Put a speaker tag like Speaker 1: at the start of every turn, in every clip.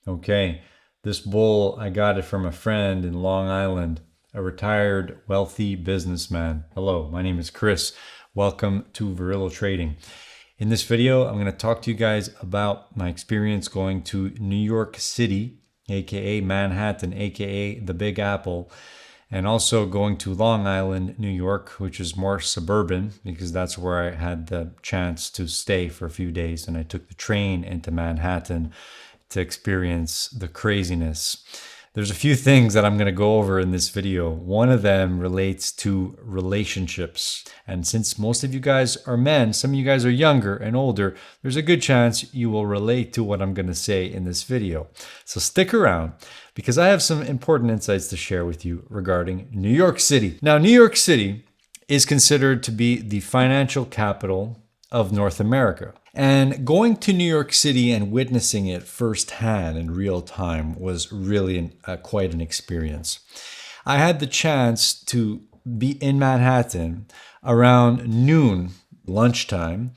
Speaker 1: Okay, this bowl, I got it from a friend in Long Island, a retired wealthy businessman. Hello, my name is Chris. Welcome to Virillo Trading. In this video, I'm going to talk to you guys about my experience going to New York City, aka Manhattan, aka the Big Apple, and also going to Long Island, New York, which is more suburban because that's where I had the chance to stay for a few days. And I took the train into Manhattan to experience the craziness. There's a few things that I'm going to go over in this video. One of them relates to relationships. And since most of you guys are men, some of you guys are younger and older, there's a good chance you will relate to what I'm going to say in this video. So stick around because I have some important insights to share with you regarding New York City. Now, New York City is considered to be the financial capital of North America. And going to New York City and witnessing it firsthand in real time was really quite an experience. I had the chance to be in Manhattan around noon, lunchtime,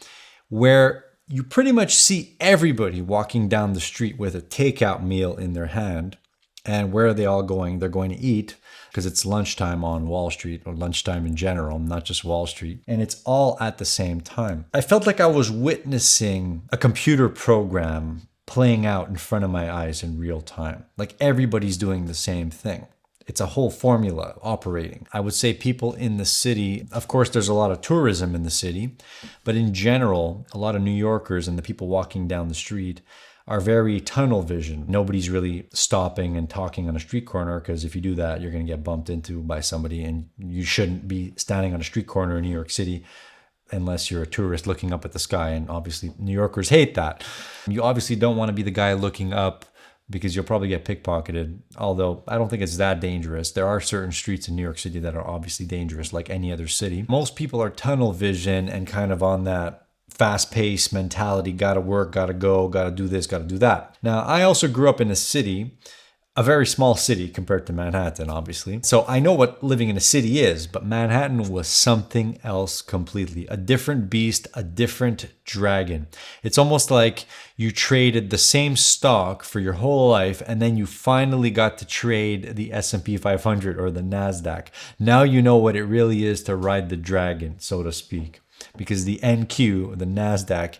Speaker 1: where you pretty much see everybody walking down the street with a takeout meal in their hand. And where are they all going? They're going to eat because it's lunchtime on Wall Street, or lunchtime in general, not just Wall Street. And it's all at the same time. I felt like I was witnessing a computer program playing out in front of my eyes in real time. Like everybody's doing the same thing. It's a whole formula operating. I would say people in the city, of course, there's a lot of tourism in the city, but in general, a lot of New Yorkers and the people walking down the street are very tunnel vision. Nobody's really stopping and talking on a street corner because if you do that, you're going to get bumped into by somebody, and you shouldn't be standing on a street corner in New York City unless you're a tourist looking up at the sky. And obviously, New Yorkers hate that. You obviously don't want to be the guy looking up because you'll probably get pickpocketed. Although I don't think it's that dangerous. There are certain streets in New York City that are obviously dangerous, like any other city. Most people are tunnel vision and kind of on that fast-paced mentality, gotta work, gotta go, gotta do this, gotta do that. Now, I also grew up in a city, a very small city compared to Manhattan, obviously. So I know what living in a city is, but Manhattan was something else completely. A different beast, a different dragon. It's almost like you traded the same stock for your whole life, and then you finally got to trade the S&P 500 or the NASDAQ. Now you know what it really is to ride the dragon, so to speak. Because the NQ, the NASDAQ,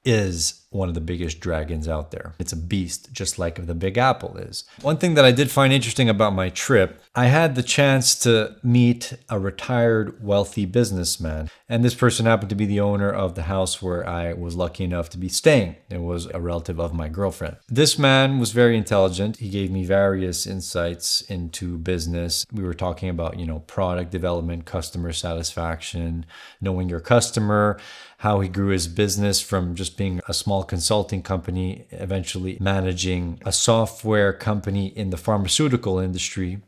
Speaker 1: is one of the biggest dragons out there. It's a beast, just like the Big Apple is. One thing that I did find interesting about my trip, I had the chance to meet a retired wealthy businessman. And this person happened to be the owner of the house where I was lucky enough to be staying. It was a relative of my girlfriend. This man was very intelligent. He gave me various insights into business. We were talking about, product development, customer satisfaction, knowing your customer, how he grew his business from just being a small consulting company, eventually managing a software company in the pharmaceutical industry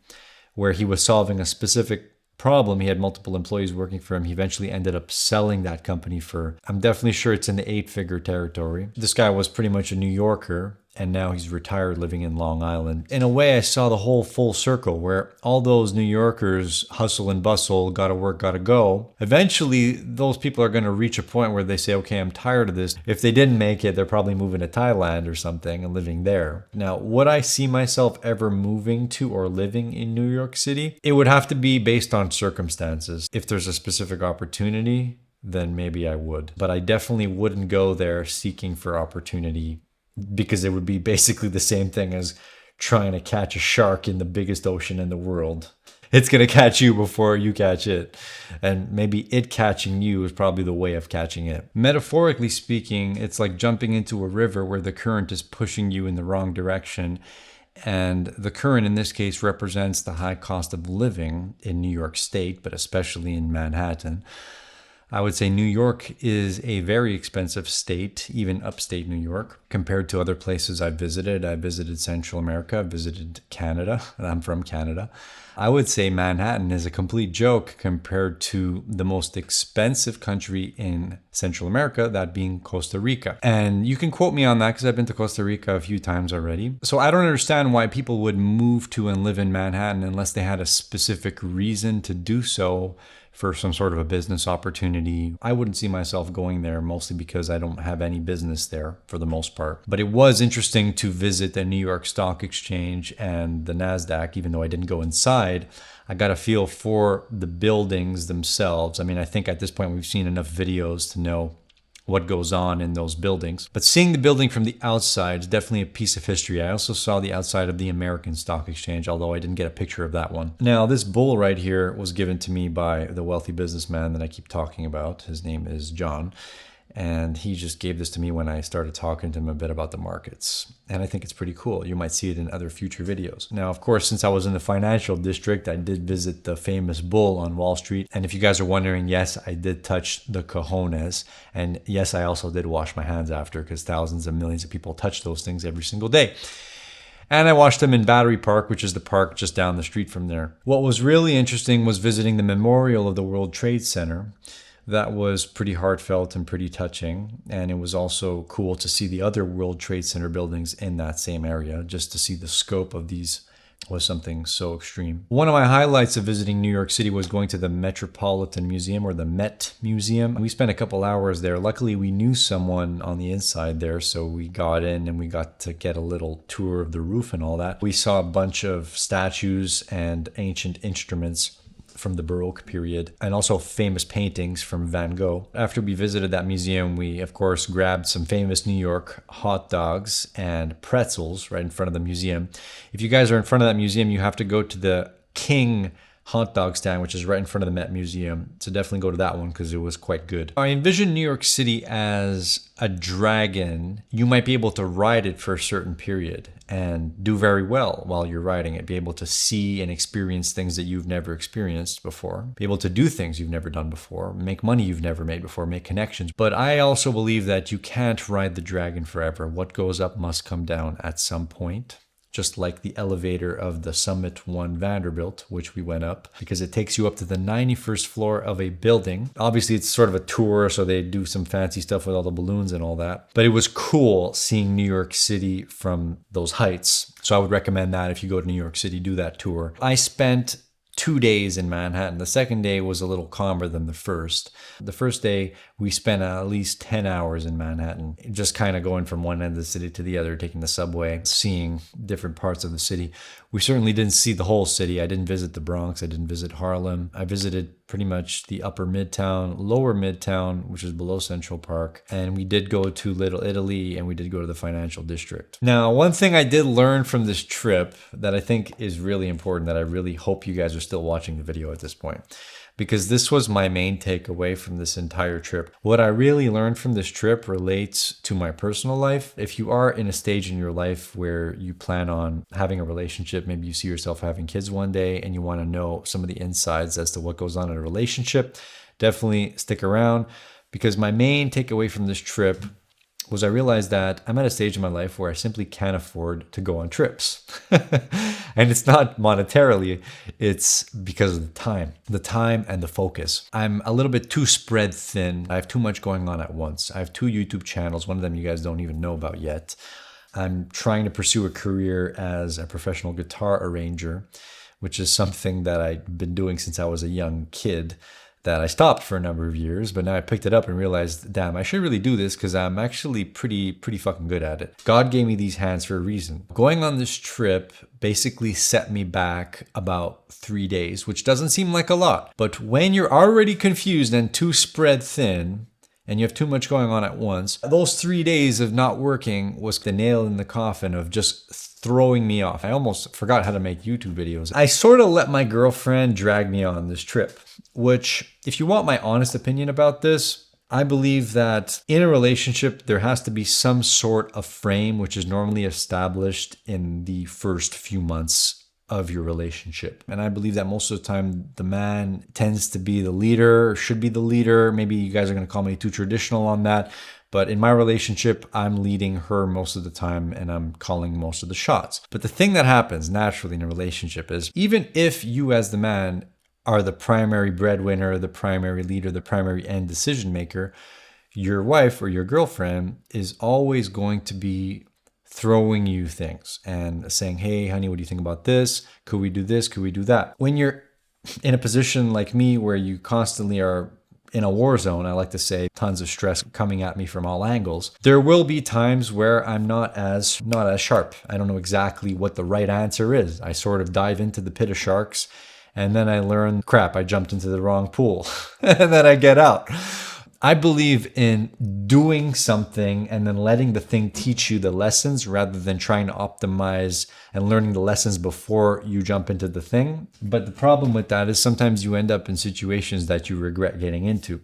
Speaker 1: where he was solving a specific problem. He had multiple employees working for him. He eventually ended up selling that company for, I'm definitely sure it's in the 8-figure territory. This guy was pretty much a New Yorker, and now he's retired living in Long Island. In a way, I saw the whole full circle where all those New Yorkers hustle and bustle, gotta work, gotta go. Eventually, those people are gonna reach a point where they say, okay, I'm tired of this. If they didn't make it, they're probably moving to Thailand or something and living there. Now, would I see myself ever moving to or living in New York City? It would have to be based on circumstances. If there's a specific opportunity, then maybe I would. But I definitely wouldn't go there seeking for opportunity, because it would be basically the same thing as trying to catch a shark in the biggest ocean in the world. It's going to catch you before you catch it. And maybe it catching you is probably the way of catching it. Metaphorically speaking, it's like jumping into a river where the current is pushing you in the wrong direction. And the current in this case represents the high cost of living in New York State, but especially in Manhattan. I would say New York is a very expensive state, even upstate New York, compared to other places I've visited. I visited Central America, I visited Canada, and I'm from Canada. I would say Manhattan is a complete joke compared to the most expensive country in Central America, that being Costa Rica. And you can quote me on that because I've been to Costa Rica a few times already. So I don't understand why people would move to and live in Manhattan unless they had a specific reason to do so, for some sort of a business opportunity. I wouldn't see myself going there, mostly because I don't have any business there for the most part. But it was interesting to visit the New York Stock Exchange and the NASDAQ, even though I didn't go inside. I got a feel for the buildings themselves. I mean, I think at this point we've seen enough videos to know what goes on in those buildings. But seeing the building from the outside is definitely a piece of history. I also saw the outside of the American Stock Exchange, although I didn't get a picture of that one. Now, this bull right here was given to me by the wealthy businessman that I keep talking about. His name is John. And he just gave this to me when I started talking to him a bit about the markets. And I think it's pretty cool. You might see it in other future videos. Now, of course, since I was in the financial district, I did visit the famous bull on Wall Street. And if you guys are wondering, yes, I did touch the cojones. And yes, I also did wash my hands after, because thousands and millions of people touch those things every single day. And I watched them in Battery Park, which is the park just down the street from there. What was really interesting was visiting the memorial of the World Trade Center. That was pretty heartfelt and pretty touching. And it was also cool to see the other World Trade Center buildings in that same area. Just to see the scope of these was something so extreme. One of my highlights of visiting New York City was going to the Metropolitan Museum, or the Met Museum. We spent a couple hours there. Luckily, we knew someone on the inside there, so we got in and we got to get a little tour of the roof and all that. We saw a bunch of statues and ancient instruments from the Baroque period, and also famous paintings from Van Gogh. After we visited that museum, we of course grabbed some famous New York hot dogs and pretzels right in front of the museum. If you guys are in front of that museum, you have to go to the King hot dog stand, which is right in front of the Met Museum. So definitely go to that one because it was quite good. I envision New York City as a dragon. You might be able to ride it for a certain period and do very well while you're riding it. Be able to see and experience things that you've never experienced before. Be able to do things you've never done before. Make money you've never made before. Make connections. But I also believe that you can't ride the dragon forever. What goes up must come down at some point. Just like the elevator of the Summit 1 Vanderbilt, which we went up, because it takes you up to the 91st floor of a building. Obviously, it's sort of a tour, so they do some fancy stuff with all the balloons and all that. But it was cool seeing New York City from those heights. So I would recommend that if you go to New York City, do that tour. I spent 2 days in Manhattan. The second day was a little calmer than the first. The first day, we spent at least 10 hours in Manhattan, just kind of going from one end of the city to the other, taking the subway, seeing different parts of the city. We certainly didn't see the whole city. I didn't visit the Bronx. I didn't visit Harlem. I visited pretty much the upper Midtown, lower Midtown, which is below Central Park. And we did go to Little Italy, and we did go to the financial district. Now, one thing I did learn from this trip that I think is really important, that I really hope you guys are still watching the video at this point, because this was my main takeaway from this entire trip. What I really learned from this trip relates to my personal life. If you are in a stage in your life where you plan on having a relationship, maybe you see yourself having kids one day and you want to know some of the insides as to what goes on in a relationship, definitely stick around, because my main takeaway from this trip was I realized that I'm at a stage in my life where I simply can't afford to go on trips. And it's not monetarily, it's because of the time and the focus. I'm a little bit too spread thin. I have too much going on at once. I have 2 YouTube channels. One of them you guys don't even know about yet. I'm trying to pursue a career as a professional guitar arranger, which is something that I've been doing since I was a young kid, that I stopped for a number of years, but now I picked it up and realized, damn, I should really do this because I'm actually pretty fucking good at it. God gave me these hands for a reason. Going on this trip basically set me back about 3 days, which doesn't seem like a lot. But when you're already confused and too spread thin, and you have too much going on at once, those 3 days of not working was the nail in the coffin of just throwing me off. I almost forgot how to make YouTube videos. I sort of let my girlfriend drag me on this trip, which, if you want my honest opinion about this, I believe that in a relationship, there has to be some sort of frame, which is normally established in the first few months of your relationship. And I believe that most of the time, the man tends to be the leader, or should be the leader. Maybe you guys are going to call me too traditional on that. But in my relationship, I'm leading her most of the time and I'm calling most of the shots. But the thing that happens naturally in a relationship is, even if you as the man are the primary breadwinner, the primary leader, the primary end decision maker, your wife or your girlfriend is always going to be throwing you things and saying, hey, honey, what do you think about this? Could we do this? Could we do that? When you're in a position like me where you constantly are in a war zone, I like to say, tons of stress coming at me from all angles, there will be times where I'm not as sharp. I don't know exactly what the right answer is. I sort of dive into the pit of sharks and then I learn, crap, I jumped into the wrong pool. And then I get out. I believe in doing something and then letting the thing teach you the lessons rather than trying to optimize and learning the lessons before you jump into the thing. But the problem with that is sometimes you end up in situations that you regret getting into.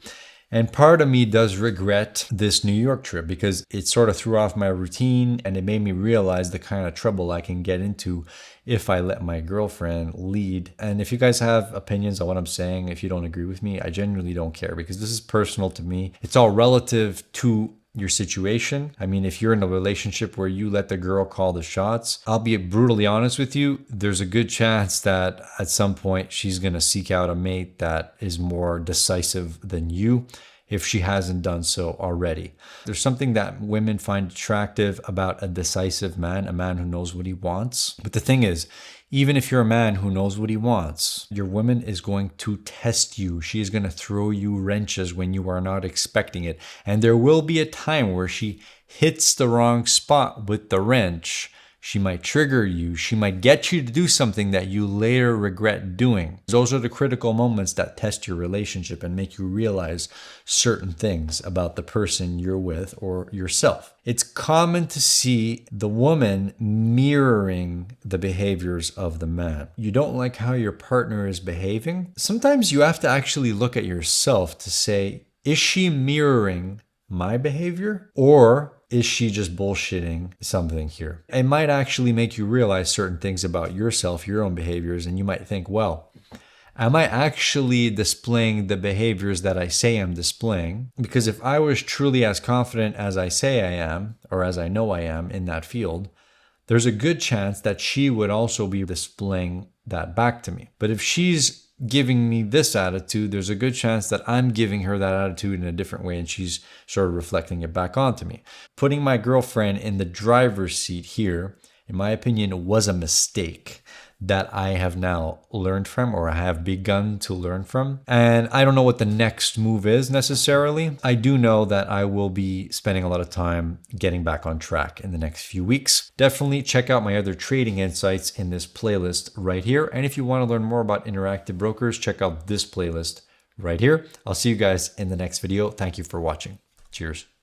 Speaker 1: And part of me does regret this New York trip because it sort of threw off my routine and it made me realize the kind of trouble I can get into if I let my girlfriend lead. And if you guys have opinions on what I'm saying, if you don't agree with me, I genuinely don't care because this is personal to me. It's all relative to your situation. I mean, if you're in a relationship where you let the girl call the shots, I'll be brutally honest with you, there's a good chance that at some point she's going to seek out a mate that is more decisive than you if she hasn't done so already. There's something that women find attractive about a decisive man, a man who knows what he wants. But the thing is, even if you're a man who knows what he wants, your woman is going to test you. She is going to throw you wrenches when you are not expecting it. And there will be a time where she hits the wrong spot with the wrench. She might trigger you. She might get you to do something that you later regret doing. Those are the critical moments that test your relationship and make you realize certain things about the person you're with or yourself. It's common to see the woman mirroring the behaviors of the man. You don't like how your partner is behaving? Sometimes you have to actually look at yourself to say, is she mirroring my behavior or is she just bullshitting something here? It might actually make you realize certain things about yourself, your own behaviors, and you might think, well, am I actually displaying the behaviors that I say I'm displaying? Because if I was truly as confident as I say I am, or as I know I am in that field, there's a good chance that she would also be displaying that back to me. But if she's giving me this attitude, there's a good chance that I'm giving her that attitude in a different way and she's sort of reflecting it back onto me. Putting my girlfriend in the driver's seat here, in my opinion, was a mistake that I have now learned from, or I have begun to learn from. And I don't know what the next move is necessarily. I do know that I will be spending a lot of time getting back on track in the next few weeks. Definitely check out my other trading insights in this playlist right here. And if you want to learn more about interactive brokers, check out this playlist right here. I'll see you guys in the next video. Thank you for watching. Cheers.